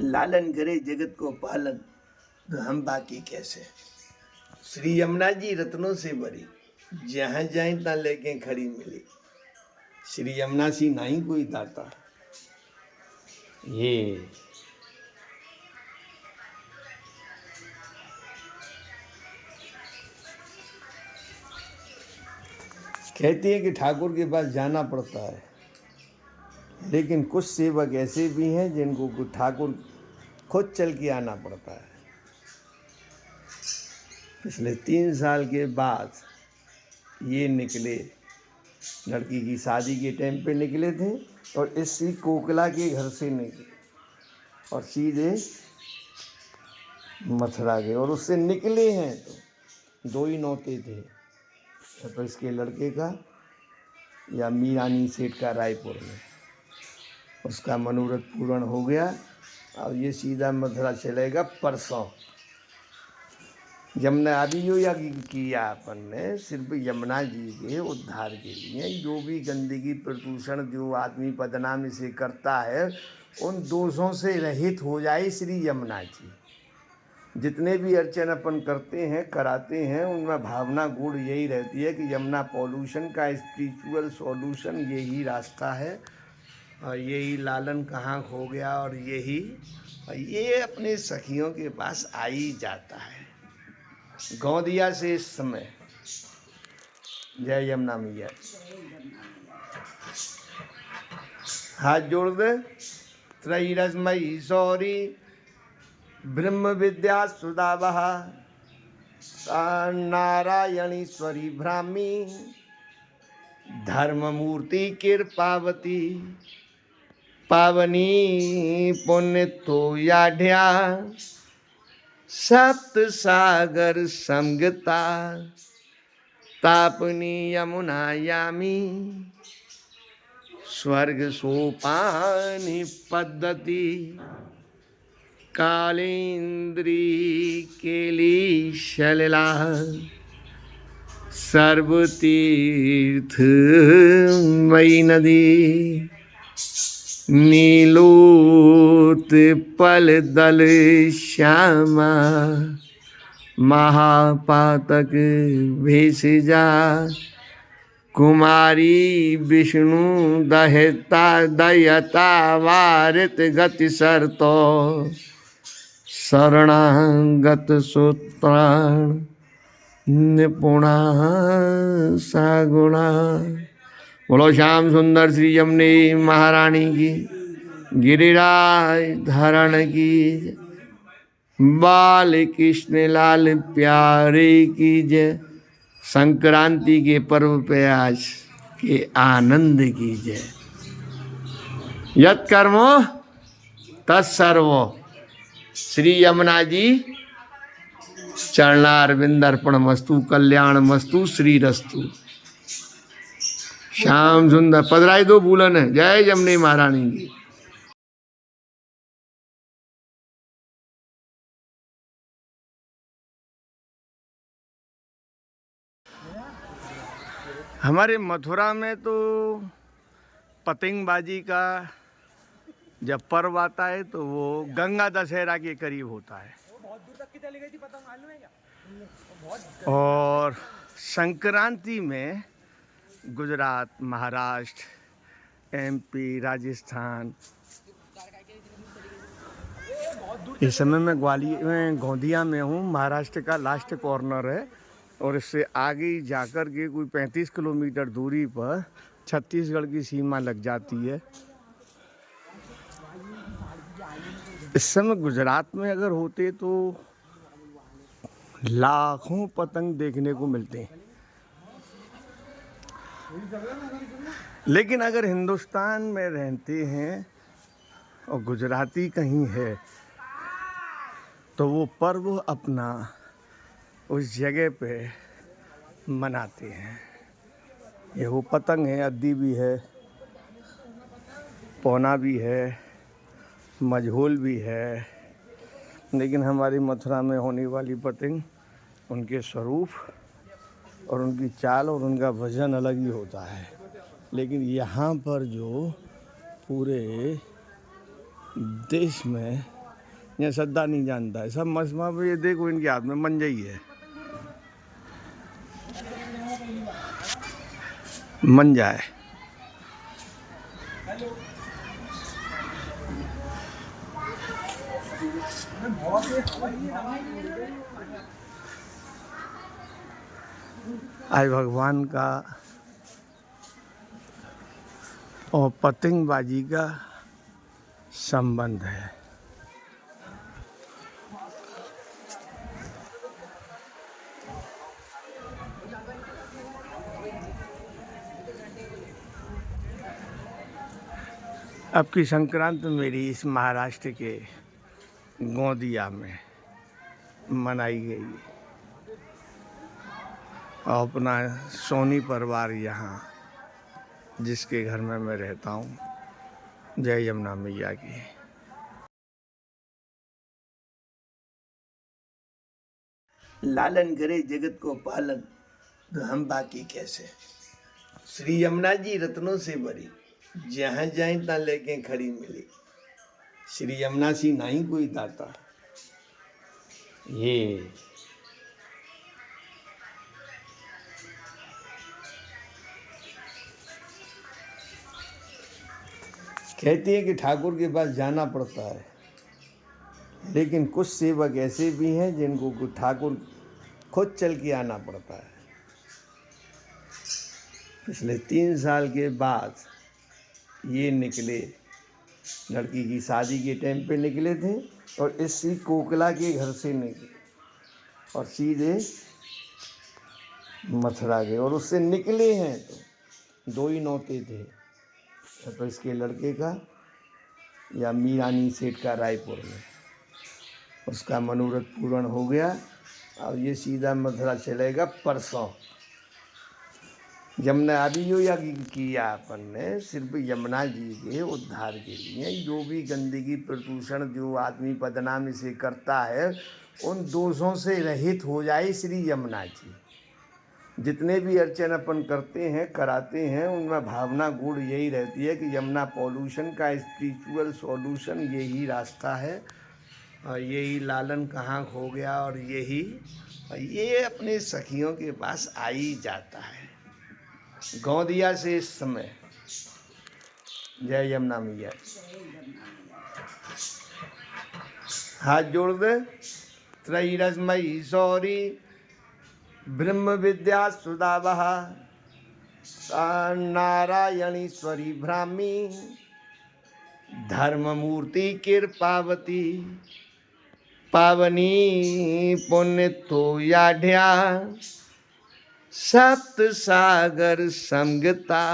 लालन करे जगत को पालन, तो हम बाकी कैसे। श्री यमुना जी रत्नों से भरी, जहाँ जाए ता लेके खड़ी मिली। श्री यमुना सी नहीं कोई दाता। ये कहती है कि ठाकुर के पास जाना पड़ता है, लेकिन कुछ सेवक ऐसे भी हैं जिनको ठाकुर खुद चल के आना पड़ता है। पिछले 3 साल के बाद ये निकले, लड़की की शादी के टाइम पे निकले थे और इसी कोकला के घर से निकले और सीधे मथुरा गए। और उससे निकले हैं तो 2 ही नौते थे, तो इसके लड़के का या मीरानी सेठ का रायपुर में। उसका मनोरथ पूर्ण हो गया। अब ये सीधा मथुरा चलेगा परसों। यमुना अभी जो किया अपन ने सिर्फ यमुना जी के उद्धार के लिए। जो भी गंदगी प्रदूषण जो आदमी बदनामी से करता है, उन दोषों से रहित हो जाए श्री यमुना जी। जितने भी अर्चन अपन करते हैं कराते हैं, उनमें भावना गुण यही रहती है कि यमुना पॉल्यूशन का स्पिरिचुअल सॉल्यूशन यही रास्ता है। और यही लालन कहाँ खो गया, और ये अपने सखियों के पास आ ही जाता है। गौदिया से इस समय जय यमुना मैया। हाथ जोड़ दे। त्रैरसमयी सौरी ब्रह्म विद्या सुदावहा नारायणीश्वरी ब्राह्मी धर्म मूर्ति कृपावती पावनी पुण्य तो याढ्या सप्त सागर समगता तापनी यमुना यामी स्वर्ग सोपानी पद्धति कालेन्द्री केली शलिला सर्वतीर्थ मयी नदी नीलोत पल दल श्यामा महापातक भेषजा कुमारी विष्णु दयता वारित गति सरतो शरणागत सूत्राण निपुणा सागुणा। बोलो श्याम सुंदर श्री यमुने महारानी की, गिरिराज धरण की, बाल कृष्ण लाल प्यारे की जय। संक्रांति के पर्व पे आज के आनंद की जय। यत् कर्मो तत्सर्वो श्री यमुना जी चरणारविंद अर्पण मस्तु कल्याण मस्तु श्री रस्तु। श्याम सुंदर पधराई दो भूलन है। जय यमुने महारानी की। हमारे मथुरा में तो पतंगबाजी का जब पर्व आता है तो वो गंगा दशहरा के करीब होता है। बहुत दूर तक की चली गई थी पतंग, मालूम है क्या? और संक्रांति में गुजरात, महाराष्ट्र, एमपी, राजस्थान, इस समय मैं ग्वालियर में गोंदिया में हूँ। महाराष्ट्र का लास्ट कॉर्नर है और इससे आगे जाकर के कोई 35 किलोमीटर दूरी पर छत्तीसगढ़ की सीमा लग जाती है। इस समय गुजरात में अगर होते तो लाखों पतंग देखने को मिलते हैं, लेकिन अगर हिंदुस्तान में रहते हैं और गुजराती कहीं है तो वो पर्व अपना उस जगह पे मनाते हैं। ये वो पतंग है, अद्दी भी है, पौना भी है, मझोल भी है, लेकिन हमारी मथुरा में होने वाली पतंग उनके स्वरूप और उनकी चाल और उनका वजन अलग ही होता है। लेकिन यहाँ पर जो पूरे देश में यहाँ श्रद्धा नहीं जानता है, सब मसमा पे। ये देखो इनके हाथ में मंजई है, मंजा है। आज भगवान का और पतंगबाजी का संबंध है। अब की संक्रांत मेरी इस महाराष्ट्र के गोंदिया में मनाई गई और अपना सोनी परिवार यहाँ जिसके घर में मैं रहता हूँ, जय यमुना मैया की। लालन करे जगत को पालन, तो हम बाकी कैसे। श्री यमुना जी रत्नों से भरी, जहाँ जाए तहाँ लेके खड़ी मिली। श्री यमुना सी नहीं कोई दाता। ये कहती है कि ठाकुर के पास जाना पड़ता है, लेकिन कुछ सेवक ऐसे भी हैं जिनको ठाकुर खुद चल के आना पड़ता है। पिछले 3 साल के बाद ये निकले, लड़की की शादी के टाइम पे निकले थे और इसी कोकला के घर से निकले और सीधे मथुरा गए। और उससे निकले हैं तो 2 ही नौते थे, तो इसके लड़के का या मीरानी सेठ का रायपुर में। उसका मनोरथ पूर्ण हो गया और ये सीधा मथुरा चलेगा परसों। यमुना अभी जो या किया अपन ने सिर्फ यमुना जी के उद्धार के लिए। जो भी गंदगी प्रदूषण जो आदमी बदनामी से करता है, उन दोषों से रहित हो जाए श्री यमुना जी। जितने भी अर्चन अपन करते हैं कराते हैं, उनमें भावना गुण यही रहती है कि यमुना पॉल्यूशन का स्पिरिचुअल सॉल्यूशन यही रास्ता है। और यही लालन कहाँ खो गया और ये अपने सखियों के पास आ ही जाता है गोंदिया से इस समय। जय यमुना मैया। हाथ जोड़ दे। त्रैरस्मयी सौरी ब्रह्म विद्या सुदावह नारायणीश्वरी ब्राह्मी धर्ममूर्ति कृपावती पावनी पुण्य तो याढ्या सप्त सागर समगता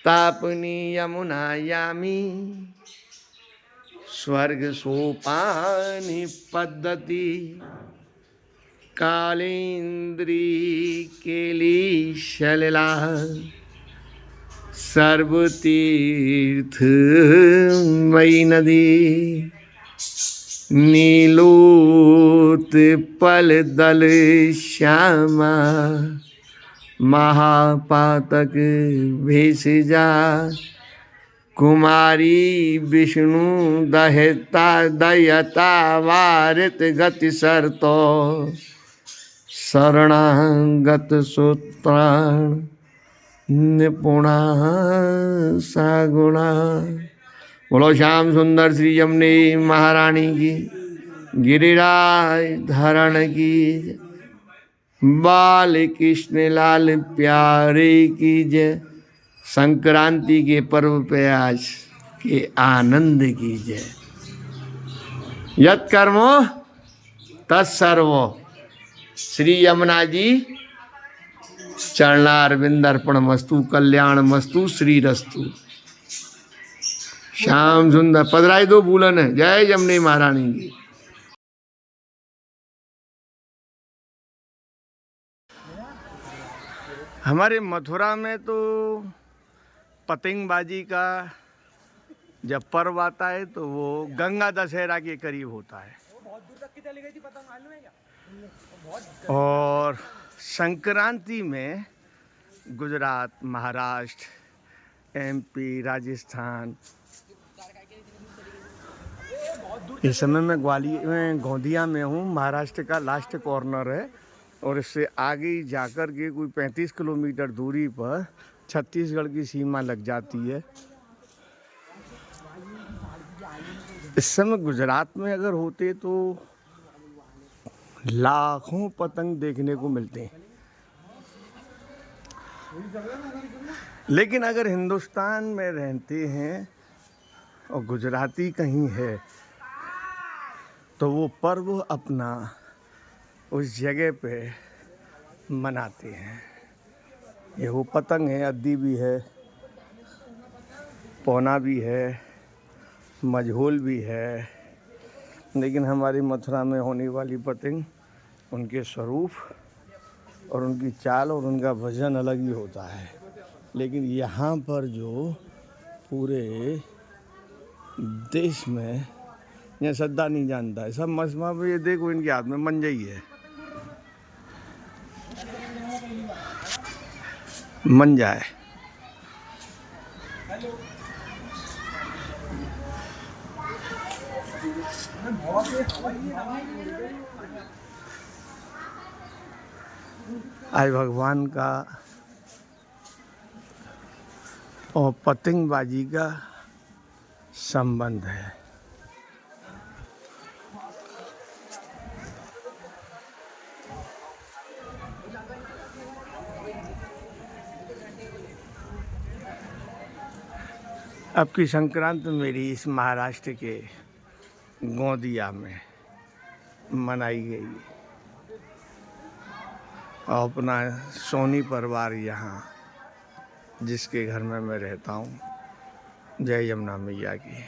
तापनी यमुना यामी स्वर्ग सोपानी पद्धति कालेन्द्री केली शलिला सर्वतीर्थ मयी नदी नीलोत पल दल श्यामा महापातक भेषजा कुमारी विष्णु दहता दयता वारित गति सरतो शरणागत सूत्राण निपुणा सागुणा। बोलो श्याम सुंदर श्री यमुने महारानी की, गिरिराज धरण की, बाल कृष्ण लाल प्यारे की जय। संक्रांति के पर्व पे आज के आनंद की जय। यत् कर्मो तत्सर्वो। श्री यमुना जी चरणारविंद अर्पण मस्तु, कल्याण मस्तु, श्री रस्तु। श्याम सुंदर पधराई दो भूलन है। जय यमुने महारानी की। हमारे मथुरा में तो पतंगबाजी का जब पर्व आता है तो वो गंगा दशहरा के करीब होता है। बहुत दूर तक की चली गई थी पतंग, मालूम है क्या? और संक्रांति में गुजरात, महाराष्ट्र, MP, राजस्थान इस समय मैं ग्वालियर में गोंदिया में हूँ। महाराष्ट्र का लास्ट कॉर्नर है और इससे आगे ही जाकर के कोई 35 किलोमीटर दूरी पर छत्तीसगढ़ की सीमा लग जाती है। इस समय गुजरात में अगर होते तो लाखों पतंग देखने को मिलते हैं, लेकिन अगर हिंदुस्तान में रहते हैं और गुजराती कहीं है तो वो पर्व अपना उस जगह पे मनाते हैं। ये वो पतंग है, अद्दी भी है, पौना भी है, मझोल भी है, लेकिन हमारी मथुरा में होने वाली पतंग, उनके स्वरूप और उनकी चाल और उनका वजन अलग ही होता है। लेकिन यहाँ पर जो पूरे देश में यह सद्दा नहीं जानता है, सब मसमा पे ये देखो इनके हाथ में मंजई है, मंजा है। आज भगवान का और पतंगबाजी का संबंध है। अब की संक्रांत मेरी इस महाराष्ट्र के गोंदिया में मनाई गई और अपना सोनी परिवार यहाँ जिसके घर में मैं रहता हूँ, जय यमुना मैया की।